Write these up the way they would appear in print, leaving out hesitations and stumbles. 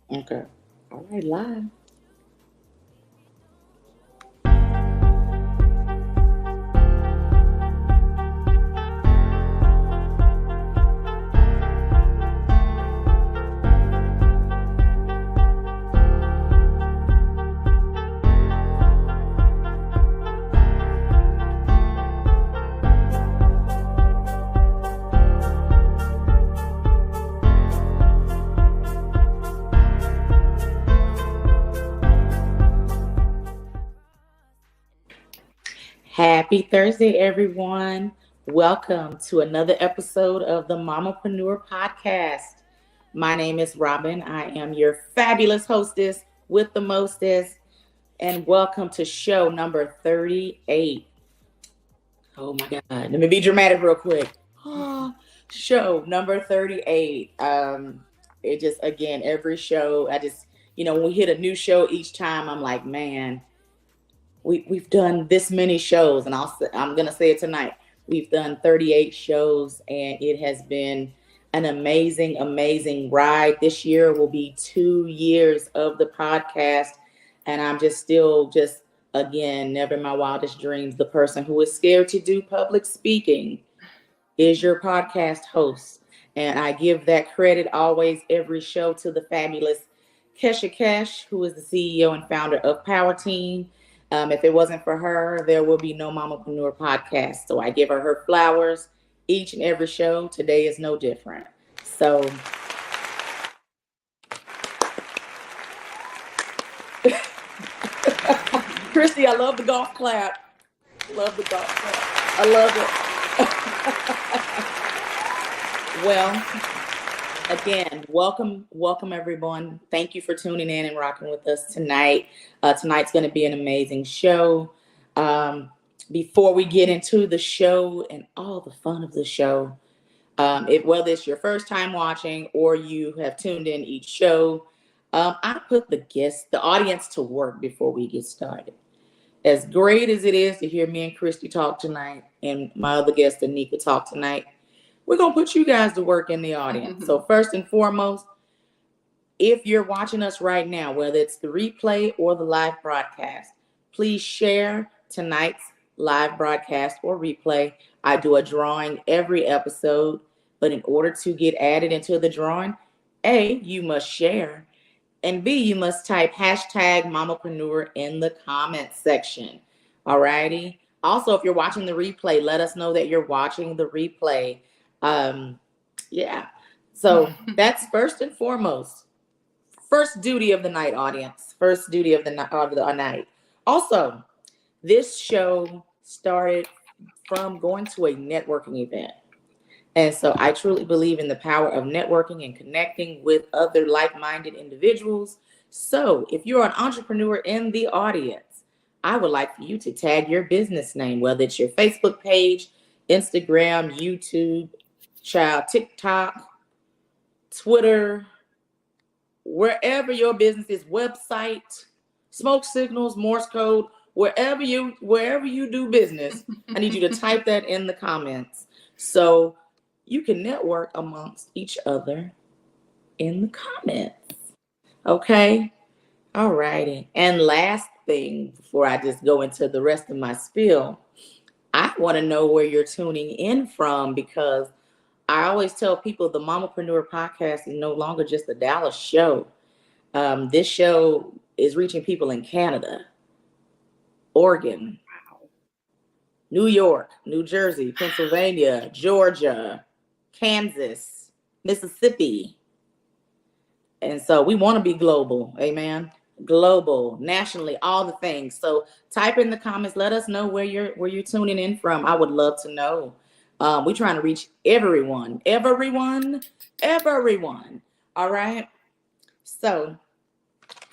Okay. All right, live. Happy Thursday, everyone. Welcome to another episode of the Mamapreneur Podcast. My name is Robbin. I am your fabulous hostess with the mostest, and welcome to show number 38. Oh my God. Let me be dramatic real quick. Show number 38. It just, again, every show, when we hit a new show each time, I'm like, man, we've done this many shows, and I'm gonna say it tonight. We've done 38 shows, and it has been an amazing ride. This year will be 2 years of the podcast, and I'm still again, never in my wildest dreams, the person who is scared to do public speaking is your podcast host, and I give that credit always every show to the fabulous Kesha Kesh, who is the CEO and founder of Power Team. If it wasn't for her, there will be no Mamapreneur Podcast. So I give her flowers each and every show. Today is no different. So Christy, I love the golf clap. Love the golf clap. I love it. Well, again, welcome everyone. Thank you for tuning in and rocking with us tonight. Tonight's going to be an amazing show. Before we get into the show and all the fun of the show, whether it's your first time watching or you have tuned in each show, I put the audience to work before we get started. As great as it is to hear me and Christy talk tonight and my other guest, Anika, talk tonight, we're going to put you guys to work in the audience. So first and foremost, if you're watching us right now, whether it's the replay or the live broadcast, please share tonight's live broadcast or replay. I do a drawing every episode, but in order to get added into the drawing, A, you must share, and B, you must type hashtag Mamapreneur in the comments section. All righty. Also, if you're watching the replay, let us know that you're watching the replay. So that's first and foremost. First duty of the night, audience. First duty of the night. Also, this show started from going to a networking event. And so I truly believe in the power of networking and connecting with other like-minded individuals. So if you're an entrepreneur in the audience, I would like for you to tag your business name, whether it's your Facebook page, Instagram, YouTube, TikTok, Twitter, wherever your business is, website, smoke signals, Morse code, wherever you do business, I need you to type that in the comments so you can network amongst each other in the comments. Okay? All righty. And last thing, before I just go into the rest of my spiel, I want to know where you're tuning in from, because I always tell people the Mamapreneur Podcast is no longer just a Dallas show. This show is reaching people in Canada, Oregon, New York, New Jersey, Pennsylvania, Georgia, Kansas, Mississippi. And so we want to be global. Amen. Global, nationally, all the things. So type in the comments. Let us know where you're tuning in from. I would love to know. We're trying to reach everyone. All right. So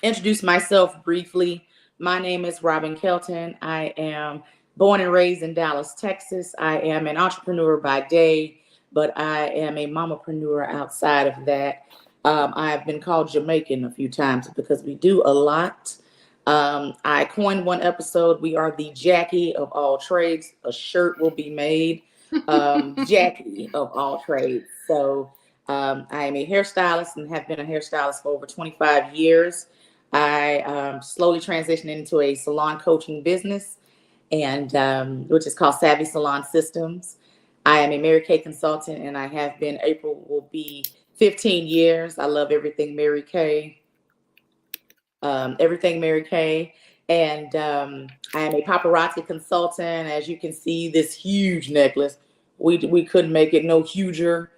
introduce myself briefly. My name is Robbin Kelton. I am born and raised in Dallas, Texas. I am an entrepreneur by day, but I am a mamapreneur outside of that. I've been called Jamaican a few times because we do a lot. I coined one episode, we are the Jackie of all trades. A shirt will be made. Jackie of all trades. So I am a hairstylist and have been a hairstylist for over 25 years. I slowly transitioned into a salon coaching business, and which is called Savvy Salon Systems. I am a Mary Kay consultant, and I have been. April will be 15 years. I love everything Mary Kay. Everything Mary Kay. And I am a paparazzi consultant. As you can see, this huge necklace. We couldn't make it no huger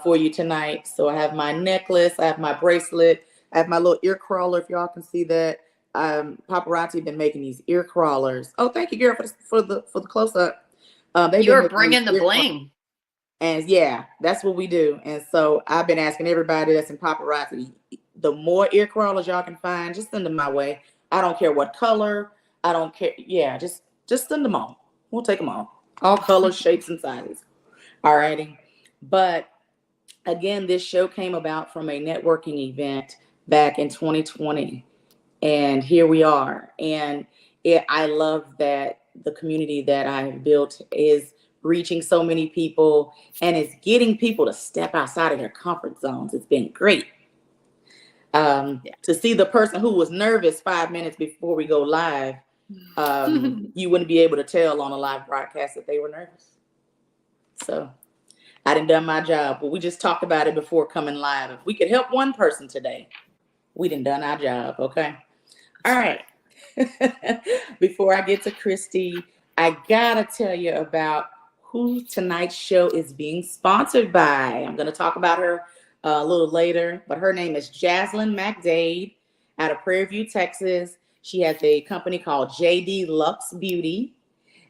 for you tonight. So I have my necklace, I have my bracelet, I have my little ear crawler, if y'all can see that. Paparazzi been making these ear crawlers. Oh, thank you, girl, for the close up. You're bringing the bling. And yeah, that's what we do. And so I've been asking everybody that's in paparazzi, the more ear crawlers y'all can find, just send them my way. I don't care what color. I don't care. Yeah, just send them on. We'll take them all colors, shapes, and sizes. All righty. But again, this show came about from a networking event back in 2020. And here we are. And I love that the community that I have built is reaching so many people and it's getting people to step outside of their comfort zones. It's been great. To see the person who was nervous 5 minutes before we go live, you wouldn't be able to tell on a live broadcast that they were nervous. So I done my job, but we just talked about it before coming live. If we could help one person today, we done our job. Okay. All right. Before I get to Christy, I gotta tell you about who tonight's show is being sponsored by. I'm going to talk about her a little later, but her name is Jaslyn McDade out of Prairie View, Texas. She has a company called JD Luxe Beauty,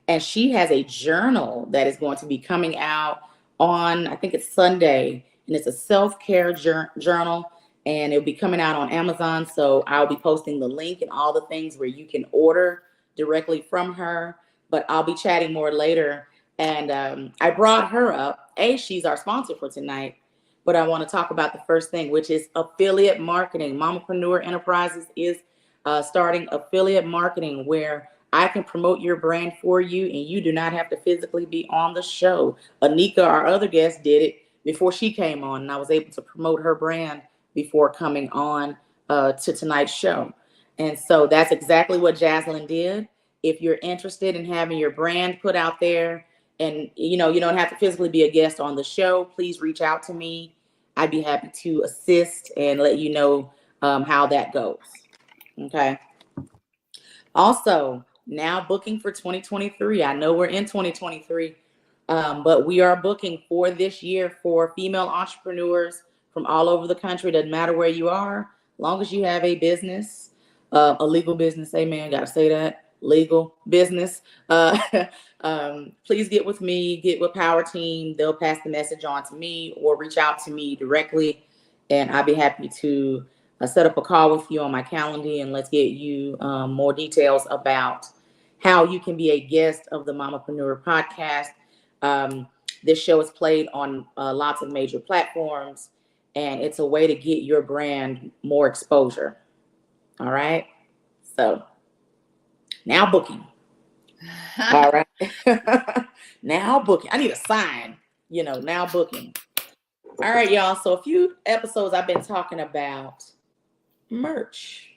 and she has a journal that is going to be coming out on, I think it's Sunday, and it's a self-care journal, and it'll be coming out on Amazon. So I'll be posting the link and all the things where you can order directly from her, but I'll be chatting more later. And I brought her up. She's our sponsor for tonight, but I want to talk about the first thing, which is affiliate marketing. Mamapreneur Enterprises is starting affiliate marketing where I can promote your brand for you and you do not have to physically be on the show. Anika, our other guest, did it before she came on, and I was able to promote her brand before coming on to tonight's show. And so that's exactly what Jaslyn did. If you're interested in having your brand put out there, and you don't have to physically be a guest on the show, please reach out to me. I'd be happy to assist and let you know how that goes. Okay. Also, now booking for 2023. I know we're in 2023, but we are booking for this year for female entrepreneurs from all over the country. Doesn't matter where you are, as long as you have a business, a legal business. Amen. Got to say that. Legal business. Please get with me, get with Power Team. They'll pass the message on to me or reach out to me directly, and I'll be happy to set up a call with you on my calendar, and let's get you more details about how you can be a guest of the Mamapreneur Podcast. This show is played on lots of major platforms, and it's a way to get your brand more exposure. All right. So now booking. All right. Now booking. I need a sign, now booking. All right, y'all. So a few episodes I've been talking about merch.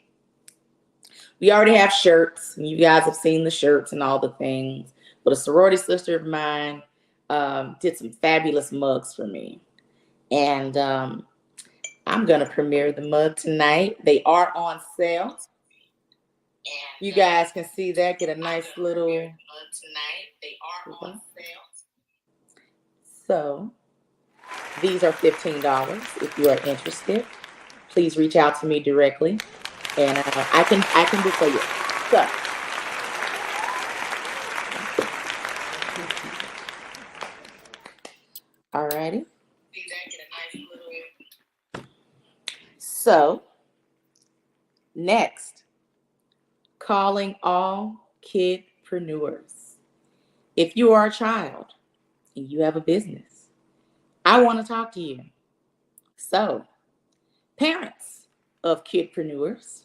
We already have shirts, and you guys have seen the shirts and all the things. But a sorority sister of mine did some fabulous mugs for me. And I'm going to premiere the mug tonight. They are on sale. You guys can see that. Get a nice little. Tonight. They are on sale. So these are $15. If you are interested, please reach out to me directly, and I can do for you. So. All righty. So next. Calling all kidpreneurs. If you are a child and you have a business, I want to talk to you. So, parents of kidpreneurs,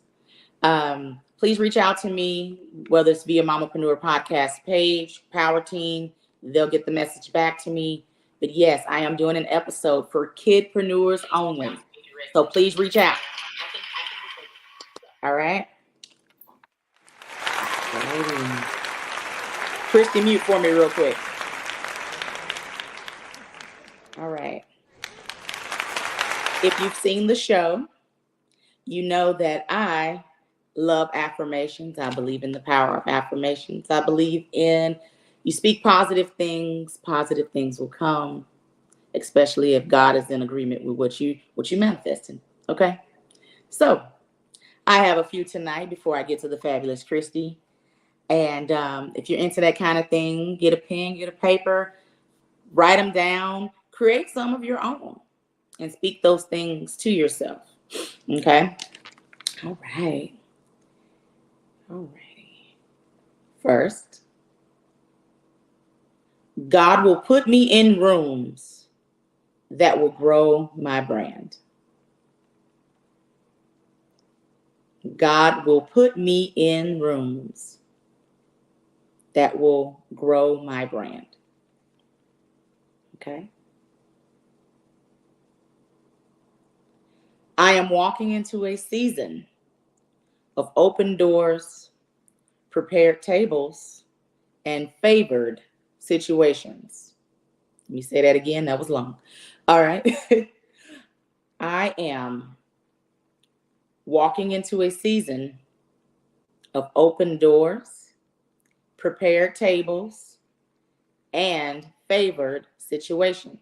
please reach out to me, whether it's via Mamapreneur Podcast page, Power Team. They'll get the message back to me. But yes, I am doing an episode for kidpreneurs only. So please reach out. All right. Christy, mute for me real quick. All right. If you've seen the show, you know that I love affirmations. I believe in the power of affirmations. I believe in you speak positive things will come, especially if God is in agreement with what you manifesting. Okay. So I have a few tonight before I get to the fabulous Christy. And if you're into that kind of thing, get a pen, get a paper, write them down, create some of your own, and speak those things to yourself. Okay. All right. All righty. First, God will put me in rooms that will grow my brand. God will put me in rooms that will grow my brand. Okay. I am walking into a season of open doors, prepared tables, and favored situations. Let me say that again. That was long. All right. I am walking into a season of open doors, prepared tables, and favored situations.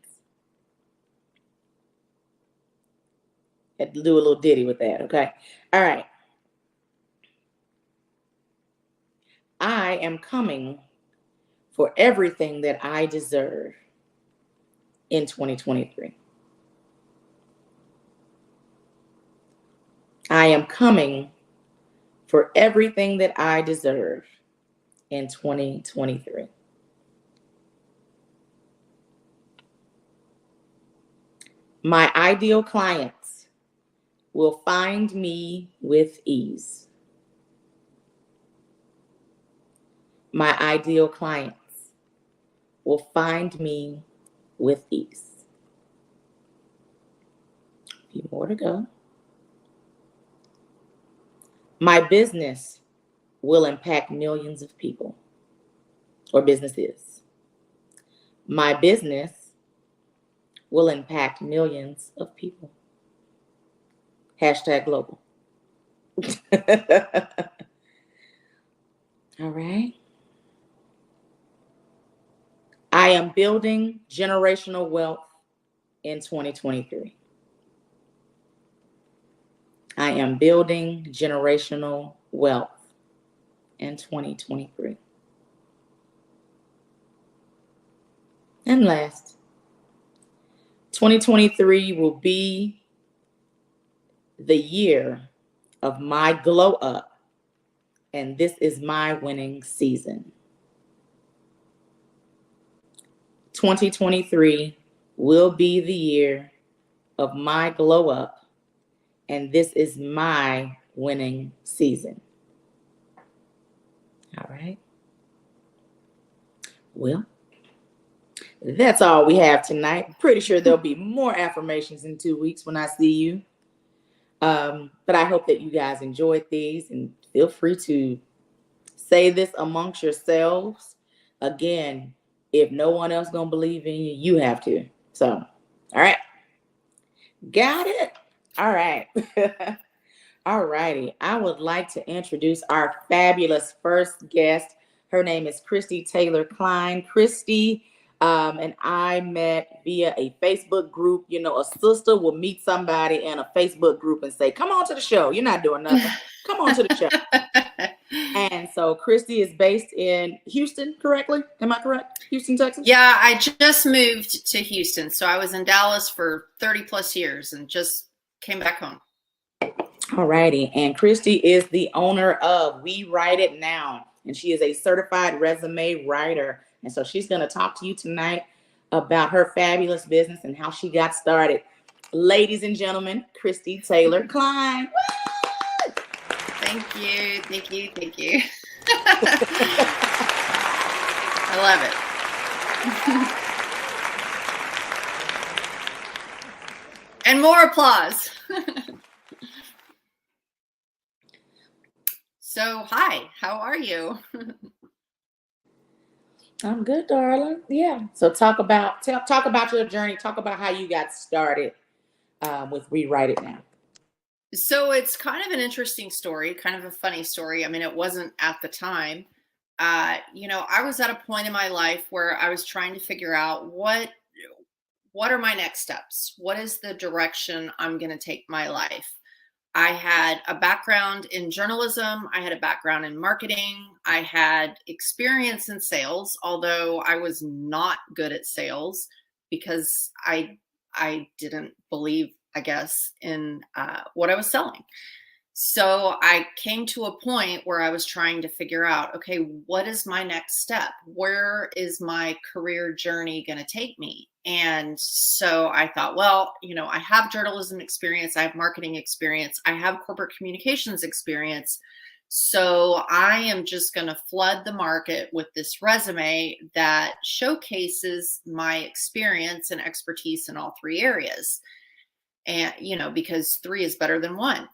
Had to do a little ditty with that, okay? All right. I am coming for everything that I deserve in 2023. I am coming for everything that I deserve in 2023. My ideal clients will find me with ease. My ideal clients will find me with ease. A few more to go. My business will impact millions of people or businesses. My business will impact millions of people. #global. All right. I am building generational wealth in 2023. I am building generational wealth in 2023. And last, 2023 will be the year of my glow up, and this is my winning season. 2023 will be the year of my glow up, and this is my winning season. All right. Well, that's all we have tonight. Pretty sure there'll be more affirmations in 2 weeks when I see you. But I hope that you guys enjoyed these, and feel free to say this amongst yourselves. Again, if no one else gonna believe in you, you have to. So, all right. Got it? All right. All righty. I would like to introduce our fabulous first guest. Her name is Christy Taylor Klein. Christy and I met via a Facebook group. You know, a sister will meet somebody in a Facebook group and say, come on to the show. You're not doing nothing. Come on to the show. And so Christy is based in Houston, correctly? Am I correct? Houston, Texas? Yeah, I just moved to Houston. So I was in Dallas for 30 plus years and just came back home. All righty. And Christy is the owner of We Write It Now. And she is a certified resume writer. And so she's going to talk to you tonight about her fabulous business and how she got started. Ladies and gentlemen, Christy Taylor Klein. Woo! Thank you. Thank you. Thank you. I love it. And more applause. So, hi, how are you? I'm good, darling. Yeah. So talk about your journey. Talk about how you got started with Rewrite It Now. So it's kind of an interesting story, kind of a funny story. I mean, it wasn't at the time. I was at a point in my life where I was trying to figure out what are my next steps? What is the direction I'm going to take my life? I had a background in journalism. I had a background in marketing. I had experience in sales, although I was not good at sales because I didn't believe, I guess, in what I was selling. So I came to a point where I was trying to figure out, okay, what is my next step? Where is my career journey going to take me? And so I thought, well, I have journalism experience, I have marketing experience, I have corporate communications experience. So I am just going to flood the market with this resume that showcases my experience and expertise in all three areas. And, because three is better than one.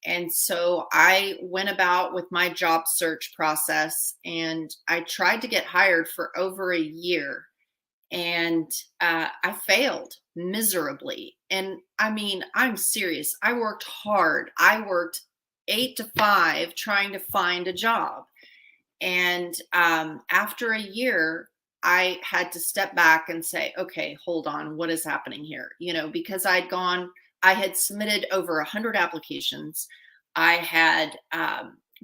And so I went about with my job search process, and I tried to get hired for over a year. And I failed miserably. And I mean, I'm serious. I worked hard. I worked 8 to 5 trying to find a job. And after a year, I had to step back and say, okay, hold on, what is happening here? Because I had submitted over 100 applications. I had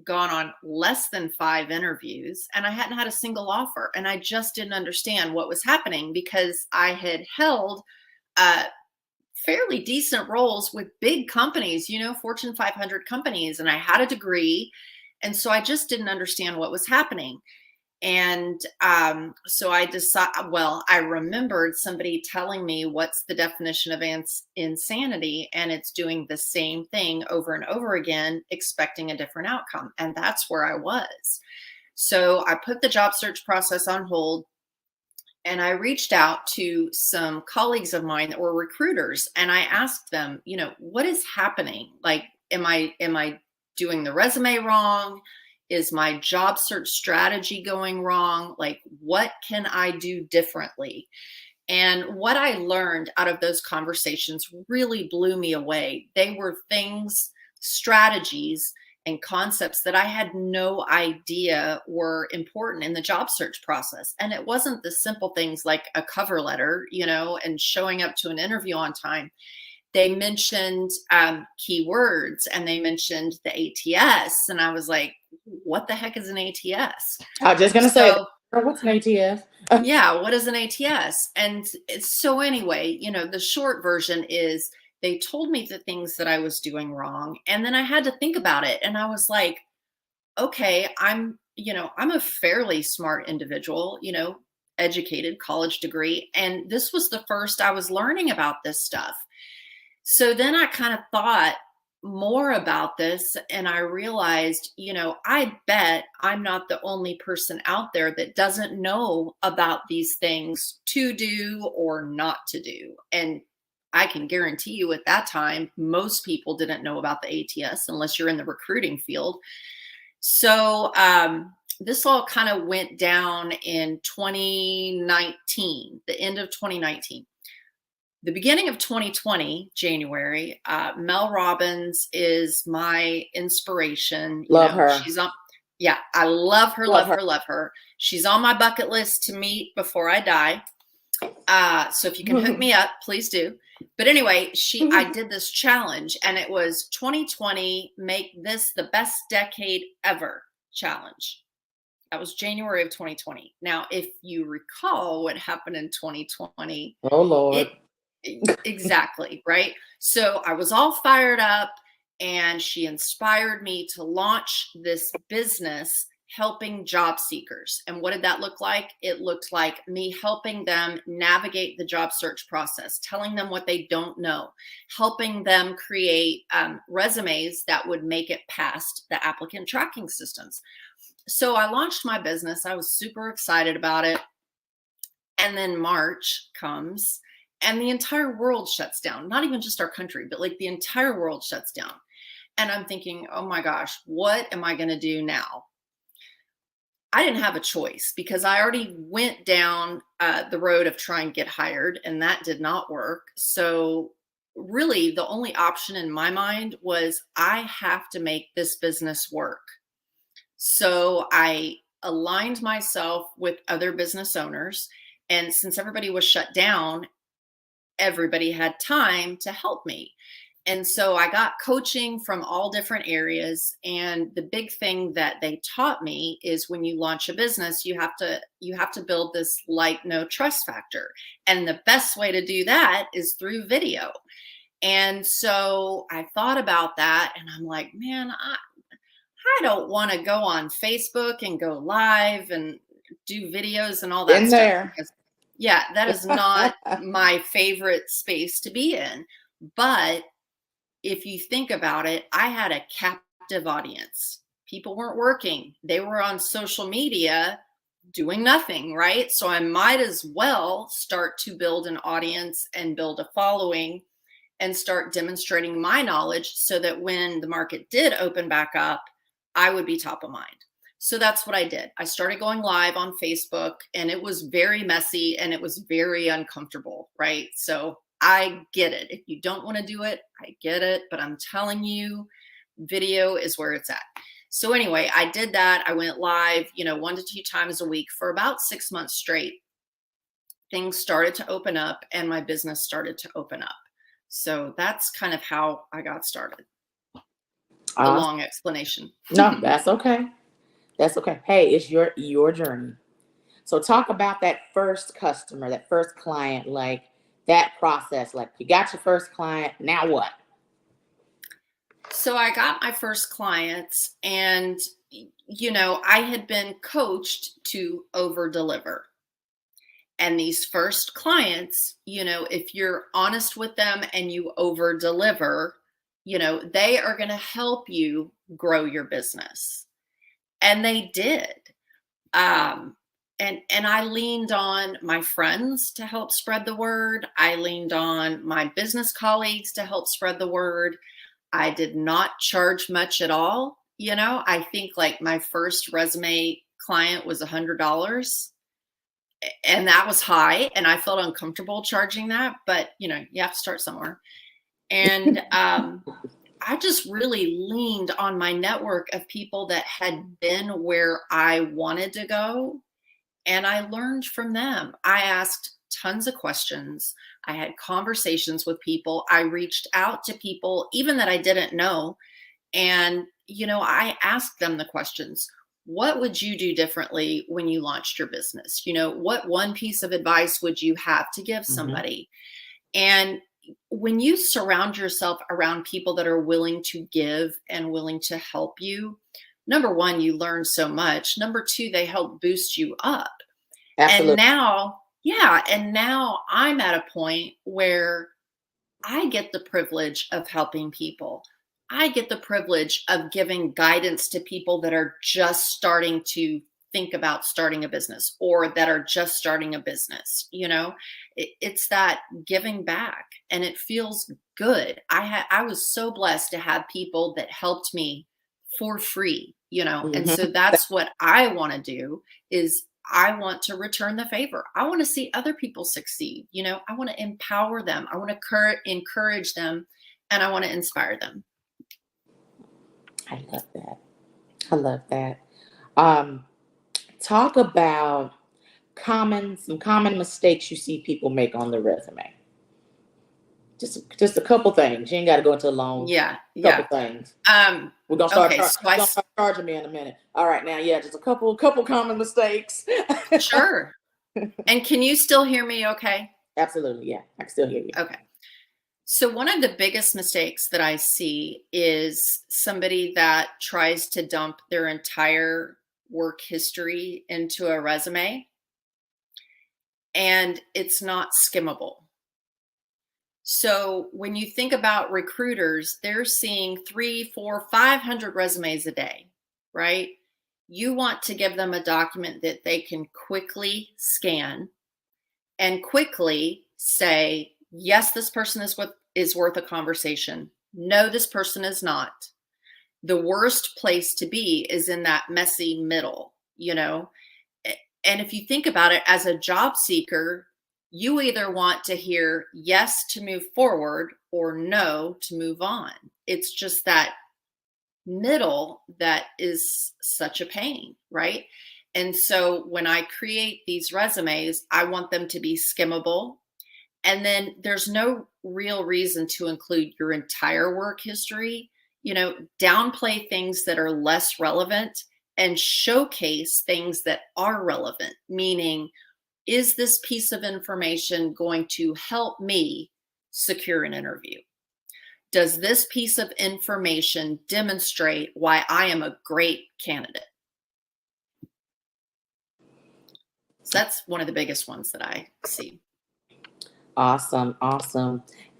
gone on less than 5 interviews, and I hadn't had a single offer. And I just didn't understand what was happening because I had held fairly decent roles with big companies, Fortune 500 companies, and I had a degree. And so I just didn't understand what was happening. And so I decided, I remembered somebody telling me what's the definition of insanity, and it's doing the same thing over and over again, expecting a different outcome. And that's where I was. So I put the job search process on hold, and I reached out to some colleagues of mine that were recruiters, and I asked them, what is happening? Like, am I doing the resume wrong? Is my job search strategy going wrong? Like, what can I do differently? And what I learned out of those conversations really blew me away. They were things, strategies, and concepts that I had no idea were important in the job search process. And it wasn't the simple things like a cover letter, and showing up to an interview on time. They mentioned keywords, and they mentioned the ATS. And I was like, what the heck is an ATS? I was just going to say, what's an ATS? Yeah, what is an ATS? And so anyway, the short version is they told me the things that I was doing wrong. And then I had to think about it. And I was like, okay, I'm a fairly smart individual, educated, college degree. And this was the first I was learning about this stuff. So then I kind of thought more about this, and I realized, I bet I'm not the only person out there that doesn't know about these things to do or not to do. And I can guarantee you at that time, most people didn't know about the ATS unless you're in the recruiting field. So this all kind of went down in 2019, the end of 2019. The beginning of 2020, January, Mel Robbins is my inspiration. Love her. I love her, love her. She's on my bucket list to meet before I die. So if you can hook me up, please do. But anyway, I did this challenge, and it was 2020, make this the best decade ever challenge. That was January of 2020. Now, if you recall what happened in 2020. Oh, Lord. Exactly. Right. So I was all fired up, and she inspired me to launch this business helping job seekers. And what did that look like? It looked like me helping them navigate the job search process, telling them what they don't know, helping them create resumes that would make it past the applicant tracking systems. So I launched my business. I was super excited about it. And then March comes, and the entire world shuts down. Not even just our country, but like the entire world shuts down. And I'm thinking, oh my gosh, what am I going to do now? I didn't have a choice because I already went down the road of trying to get hired, and that did not work. So really the only option in my mind was I have to make this business work. So I aligned myself with other business owners. And since everybody was shut down, everybody had time to help me. And so I got coaching from all different areas. And the big thing that they taught me is when you launch a business, you have to build this like, no trust factor. And the best way to do that is through video. And so I thought about that and I'm like, man, I don't want to go on Facebook and go live and do videos and all that In stuff. there. Because, yeah, that is not my favorite space to be in. But if you think about it, I had a captive audience. People weren't working. They were on social media doing nothing, right? So I might as well start to build an audience and build a following and start demonstrating my knowledge so that when the market did open back up, I would be top of mind. So that's what I did. I started going live on Facebook, and it was very messy and it was very uncomfortable, right? So I get it. If you don't want to do it, I get it. But I'm telling you, video is where it's at. So anyway, I did that. I went live, 1 to 2 times a week for about 6 months straight. Things started to open up and my business started to open up. So that's kind of how I got started. A long explanation. No, that's okay. That's okay. Hey, it's your journey. So talk about that first customer, that first client, like that process. Like you got your first client, now what? So I got my first clients and, I had been coached to over deliver. And these first clients, if you're honest with them and you over deliver, they are going to help you grow your business. And they did. And I leaned on my friends to help spread the word. I leaned on my business colleagues to help spread the word. I did not charge much at all. I think like my first resume client was $100. And that was high. And I felt uncomfortable charging that. But, you have to start somewhere. And I just really leaned on my network of people that had been where I wanted to go. And I learned from them. I asked tons of questions. I had conversations with people. I reached out to people, even that I didn't know. And, I asked them the questions. What would you do differently when you launched your business? What one piece of advice would you have to give somebody? And when you surround yourself around people that are willing to give and willing to help you, number one, you learn so much. Number two, they help boost you up. Absolutely. And now I'm at a point where I get the privilege of helping people. I get the privilege of giving guidance to people that are just starting to think about starting a business or that are just starting a business. It's that giving back and it feels good. I was so blessed to have people that helped me for free, and so that's what I want to do is I want to return the favor. I want to see other people succeed. I want to empower them. I want to encourage them and I want to inspire them. I love that. Talk about some common mistakes you see people make on their resume. Just a couple things. You ain't got to go into a long couple things. We're gonna start charging me in a minute. All right, now, just a couple common mistakes. Sure. And can you still hear me? Okay. Absolutely, yeah, I can still hear you. Okay. So one of the biggest mistakes that I see is somebody that tries to dump their entire work history into a resume, and it's not skimmable. So when you think about recruiters, they're seeing 300, 400, 500 resumes a day, right? You want to give them a document that they can quickly scan and quickly say, Yes, this person is worth a conversation. No, this person is not. The worst place to be is in that messy middle, And if you think about it as a job seeker, you either want to hear yes to move forward or no to move on. It's just that middle that is such a pain, right? And so when I create these resumes, I want them to be skimmable. And then there's no real reason to include your entire work history. Downplay things that are less relevant and showcase things that are relevant, meaning, is this piece of information going to help me secure an interview? Does this piece of information demonstrate why I am a great candidate? So that's one of the biggest ones that I see. Awesome.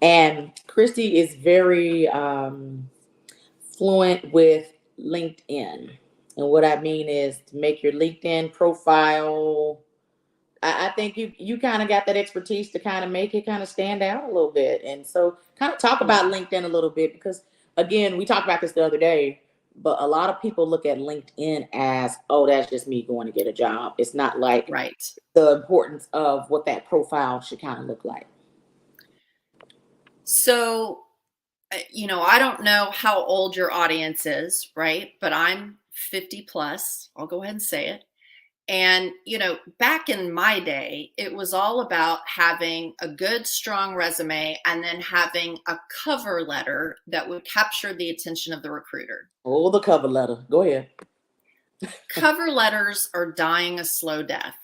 And Christy is very fluent with LinkedIn. And what I mean is to make your LinkedIn profile. I think you kind of got that expertise to kind of make it kind of stand out a little bit. And so kind of talk about LinkedIn a little bit, because again, we talked about this the other day, but a lot of people look at LinkedIn as, oh, that's just me going to get a job. It's not like the importance of what that profile should kind of look like. So, I don't know how old your audience is, right? But I'm 50 plus. I'll go ahead and say it. And, back in my day, it was all about having a good, strong resume and then having a cover letter that would capture the attention of the recruiter. Oh, the cover letter. Go ahead. Cover letters are dying a slow death.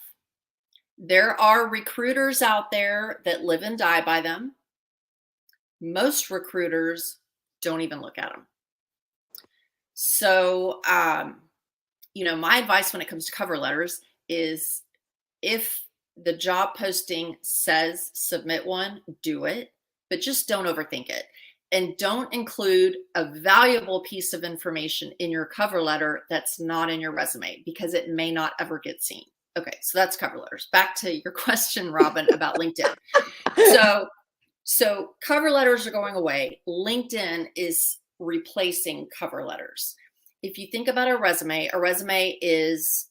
There are recruiters out there that live and die by them. Most recruiters don't even look at them. So, my advice when it comes to cover letters is, if the job posting says submit one, do it, but just don't overthink it. And don't include a valuable piece of information in your cover letter that's not in your resume, because it may not ever get seen. Okay, so that's cover letters. Back to your question, Robbin, about LinkedIn. So cover letters are going away. LinkedIn is replacing cover letters. If you think about a resume is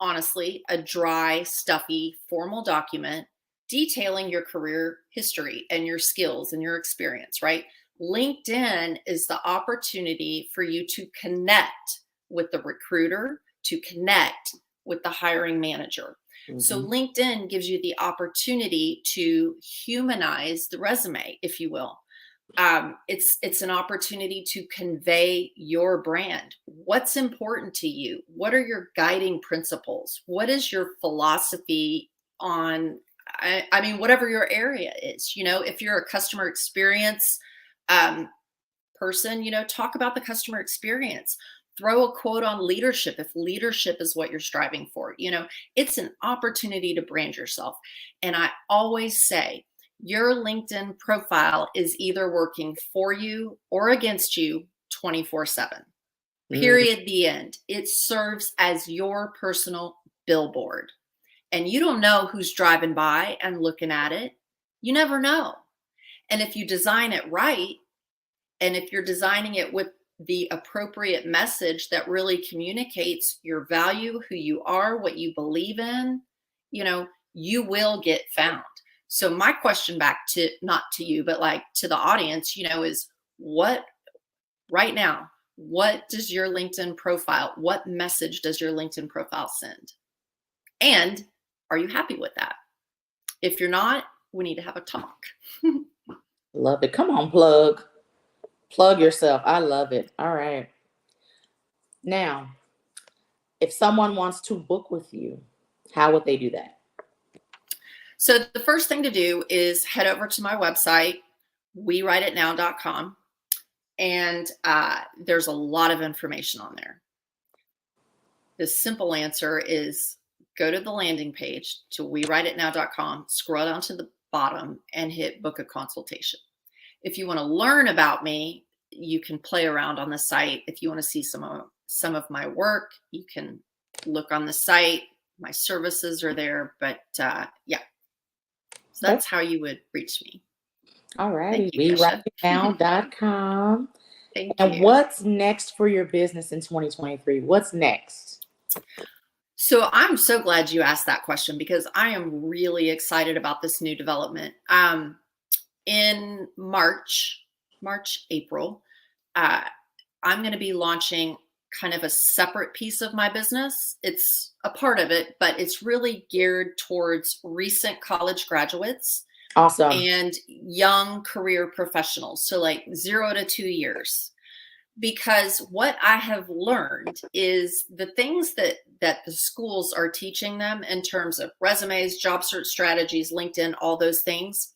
honestly a dry, stuffy, formal document detailing your career history and your skills and your experience, right? LinkedIn is the opportunity for you to connect with the recruiter, to connect with the hiring manager. Mm-hmm. So LinkedIn gives you the opportunity to humanize the resume, if you will. It's an opportunity to convey your brand. What's important to you? What are your guiding principles? What is your philosophy on, whatever your area is? If you're a customer experience person, talk about the customer experience. Throw a quote on leadership if leadership is what you're striving for. It's an opportunity to brand yourself. And I always say, your LinkedIn profile is either working for you or against you 24/7. Period. The end. It serves as your personal billboard. And you don't know who's driving by and looking at it. You never know. And if you design it right, and if you're designing it with the appropriate message that really communicates your value, who you are, what you believe in, you will get found. So my question back to, not to you, but like to the audience, is what does your LinkedIn profile, what message does your LinkedIn profile send? And are you happy with that? If you're not, we need to have a talk. Love it. Come on, plug yourself. I love it. All right. Now, if someone wants to book with you, how would they do that? So the first thing to do is head over to my website, wewriteitnow.com. And there's a lot of information on there. The simple answer is go to the landing page to wewriteitnow.com, scroll down to the bottom and hit book a consultation. If you want to learn about me, you can play around on the site. If you want to see some of my work, you can look on the site. My services are there, but yeah. So that's how you would reach me. All righty. Thank you, Kisha. WeWriteItNow.com. Thank And you. what's next for your business in 2023? What's next? So I'm so glad you asked that question because I am really excited about this new development. In March, April, I'm going to be launching kind of a separate piece of my business. It's a part of it, but it's really geared towards recent college graduates. Awesome. And young career professionals. So like 0 to 2 years. Because what I have learned is the things that the schools are teaching them in terms of resumes, job search strategies, LinkedIn, all those things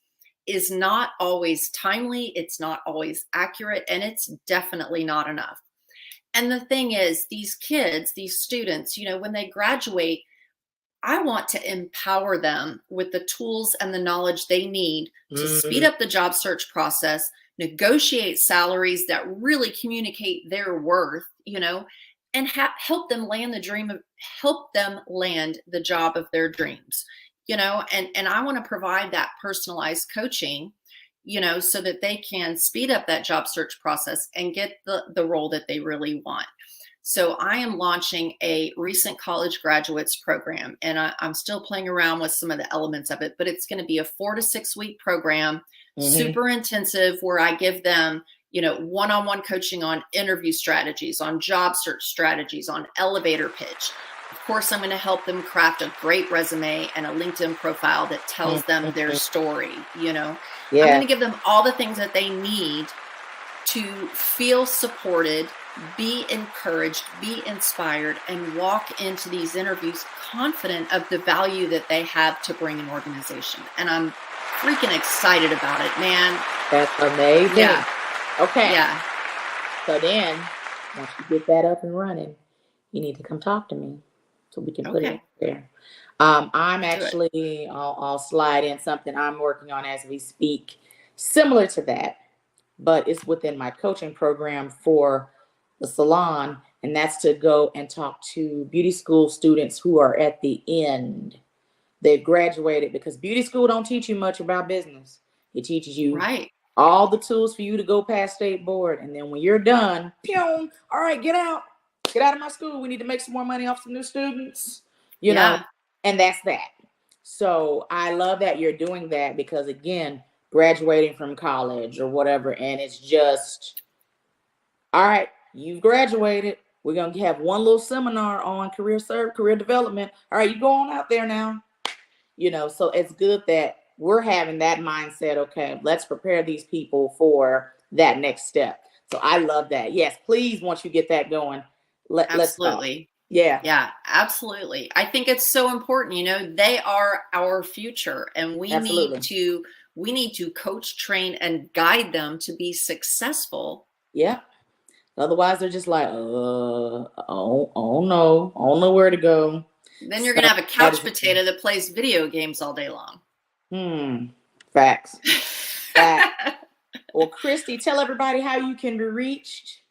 is not always timely. It's not always accurate, and it's definitely not enough. And the thing is, these kids, these students, when they graduate, I want to empower them with the tools and the knowledge they need to speed up the job search process, negotiate salaries that really communicate their worth, and help them land the job of their dreams, and I want to provide that personalized coaching, so that they can speed up that job search process and get the role that they really want. So I am launching a recent college graduates program, and I'm still playing around with some of the elements of it, but it's going to be a 4 to 6 week program, super intensive, where I give them, one-on-one coaching on interview strategies, on job search strategies, on elevator pitch. Of course, I'm going to help them craft a great resume and a LinkedIn profile that tells them their story. I'm going to give them all the things that they need to feel supported, be encouraged, be inspired, and walk into these interviews confident of the value that they have to bring an organization. And I'm freaking excited about it, man. That's amazing. Yeah. Okay. Yeah. So then, once you get that up and running, you need to come talk to me so we can put it there. I'm actually, I'll slide in something I'm working on as we speak, similar to that, but it's within my coaching program for the salon, and that's to go and talk to beauty school students who are at the end. They've graduated, because beauty school don't teach you much about business. It teaches you all the tools for you to go past state board, and then when you're done, all right, get out of my school. We need to make some more money off some new students, you know, and that's that. So I love that you're doing that, because again, graduating from college or whatever, and it's just, all right, you've graduated. We're going to have one little seminar on career development. All right, you go on out there now. So it's good that we're having that mindset. Okay, let's prepare these people for that next step. So I love that. Yes, please, once you get that going, let's talk. Yeah, absolutely. I think it's so important. They are our future, and we need to coach, train, and guide them to be successful. Yeah. Otherwise, they're just like, oh no, I don't know where to go. Then you're going to have a couch potato that plays video games all day long. Facts. Well, Christy, tell everybody how you can be reached.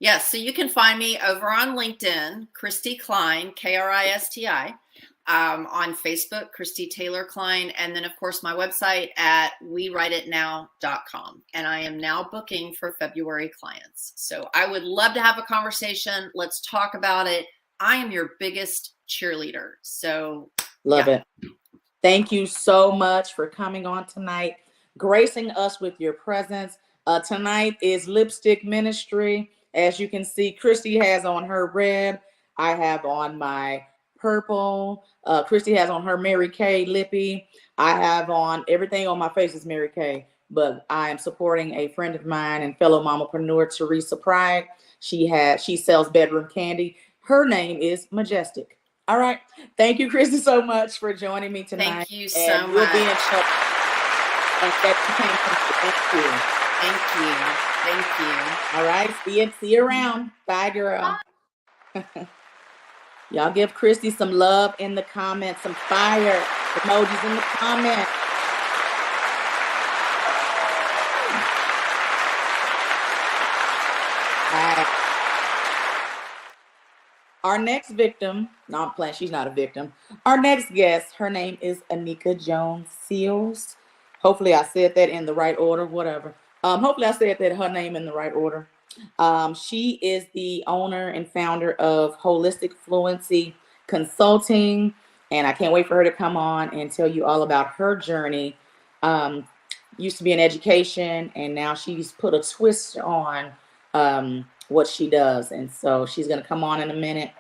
Yes, so you can find me over on LinkedIn, Christy Klein, Kristi. On Facebook, Christy Taylor Klein, and then of course my website at WeWriteItNow.com. And I am now booking for February clients. So I would love to have a conversation. Let's talk about it. I am your biggest cheerleader. So love it. Thank you so much for coming on tonight, gracing us with your presence. Tonight is Lipstick Ministry. As you can see, Christy has on her red. I have on my purple. Christy has on her Mary Kay lippy. I have on everything on my face is Mary Kay, but I am supporting a friend of mine and fellow mamapreneur, Teresa Pride. She sells bedroom candy. Her name is Majestic. All right. Thank you, Christy, so much for joining me tonight. Thank you so much. We'll be in touch. Thank you. All right. See you around. Bye, girl. Bye. Y'all give Christy some love in the comments, some fire emojis in the comments. All right. Our next victim, no, I'm playing, she's not a victim. Our next guest, her name is Anika Jones Seals. Hopefully I said that in the right order, whatever. Hopefully I said that her name in the right order. She is the owner and founder of Holistic Fluency Consulting, and I can't wait for her to come on and tell you all about her journey. Used to be in education, and now she's put a twist on what she does. And so she's going to come on in a minute,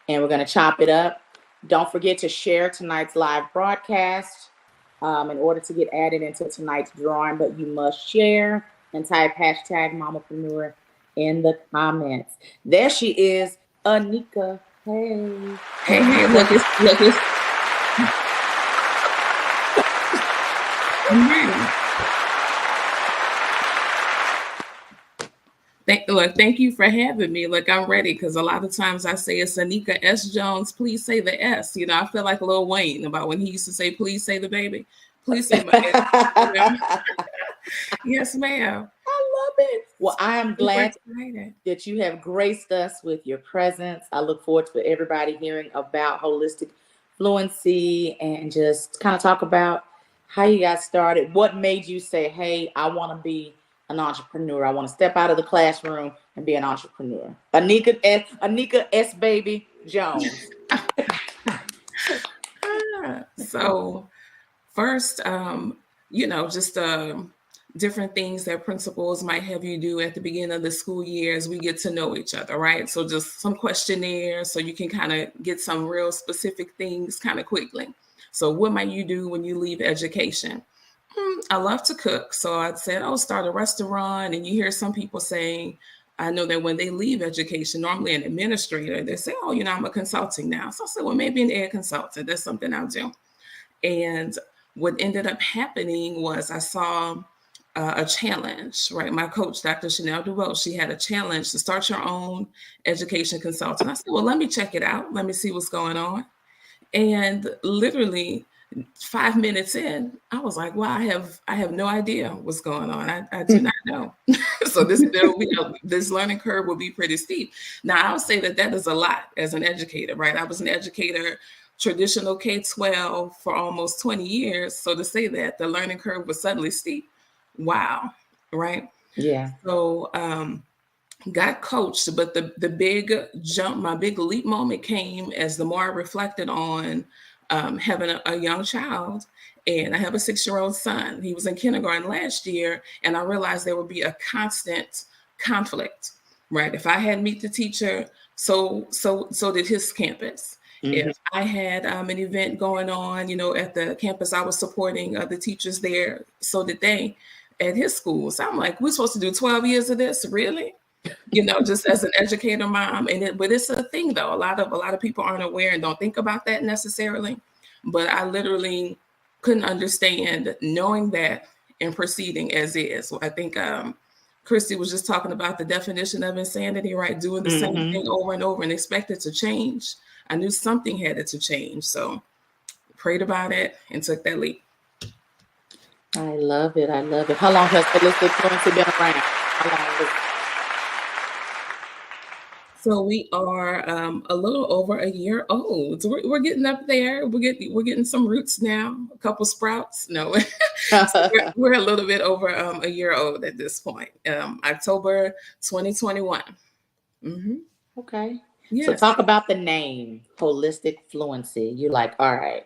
and we're going to chop it up. Don't forget to share tonight's live broadcast in order to get added into tonight's drawing, but you must share and type hashtag Mamapreneur in the comments. There she is, Anika. Hey, look, it's I'm ready. Thank you for having me. Look, I'm ready, because a lot of times I say it's Anika S. Jones. Please say the S. You know, I feel like Lil Wayne about when he used to say, "Please say the baby." Please say my S. You know? Yes, ma'am. I love it. Well, I am glad Excited. that you have graced us with your presence. I look forward to everybody hearing about holistic fluency and just kind of talk about how you got started. What made you say, hey, I want to be an entrepreneur. I want to step out of the classroom and be an entrepreneur. Anika S. Baby Jones. So first, just different things that principals might have you do at the beginning of the school year as we get to know each other, right? So just some questionnaires so you can kind of get some real specific things kind of quickly. So what might you do when you leave education? I love to cook. So I said, start a restaurant. And you hear some people saying, I know that when they leave education, normally an administrator, they say, I'm a consulting now. So I said, well, maybe an ed consultant. That's something I'll do. And what ended up happening was I saw a challenge, right? My coach, Dr. Chanel DeWell, she had a challenge to start your own education consultant. I said, well, let me check it out. Let me see what's going on. And literally 5 minutes in, I was like, well, I have no idea what's going on. I do not know. So this learning curve will be pretty steep. Now, I'll say that is a lot as an educator, right? I was an educator, traditional K-12 for almost 20 years. So to say that the learning curve was suddenly steep, wow, right? Yeah. So got coached, but the big jump, my big leap moment came as the more I reflected on having a young child. And I have a 6-year-old son. He was in kindergarten last year, and I realized there would be a constant conflict, right? If I had meet the teacher, so did his campus. Mm-hmm. If I had an event going on, at the campus I was supporting the teachers there, so did they at his school. So I'm like, we're supposed to do 12 years of this, really? Just as an educator mom. But it's a thing though. A lot of people aren't aware and don't think about that necessarily. But I literally couldn't understand knowing that and proceeding as is. So I think Christy was just talking about the definition of insanity, right? Doing the same thing over and over and expect it to change. I knew something had to change. So prayed about it and took that leap. I love it. How long has holistic fluency been around? How long is it? So we are a little over a year old. So we're getting up there. We're getting some roots now, a couple sprouts. No, so we're a little bit over a year old at this point. October 2021. Mm-hmm. Okay. Yes. So talk about the name, Holistic Fluency. You're like, all right,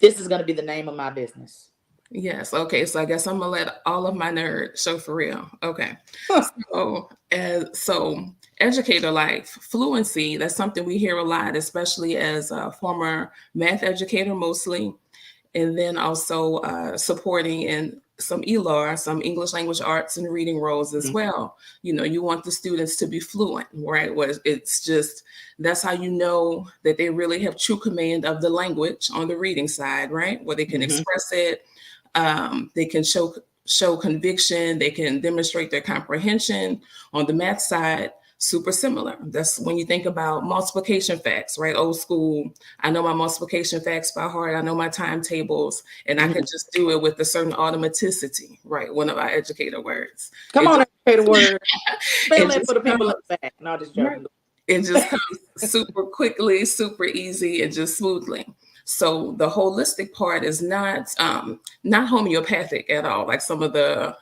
this is going to be the name of my business. Yes. Okay. So I guess I'm gonna let all of my nerds show for real. Okay. So educator life, fluency, that's something we hear a lot, especially as a former math educator mostly, and then also supporting in some ELAR, some English language arts and reading roles as well. You want the students to be fluent, right? Where it's just, that's how you know that they really have true command of the language on the reading side, right? Where they can express it. They can show conviction. They can demonstrate their comprehension. On the math side, super similar. That's when you think about multiplication facts, right? Old school. I know my multiplication facts by heart. I know my timetables, and I can just do it with a certain automaticity, right? One of our educator words. Come on, educator word. Spell it for the people in the back. No, just joking. It just comes super quickly, super easy, and just smoothly. So the holistic part is not homeopathic at all, like some of the,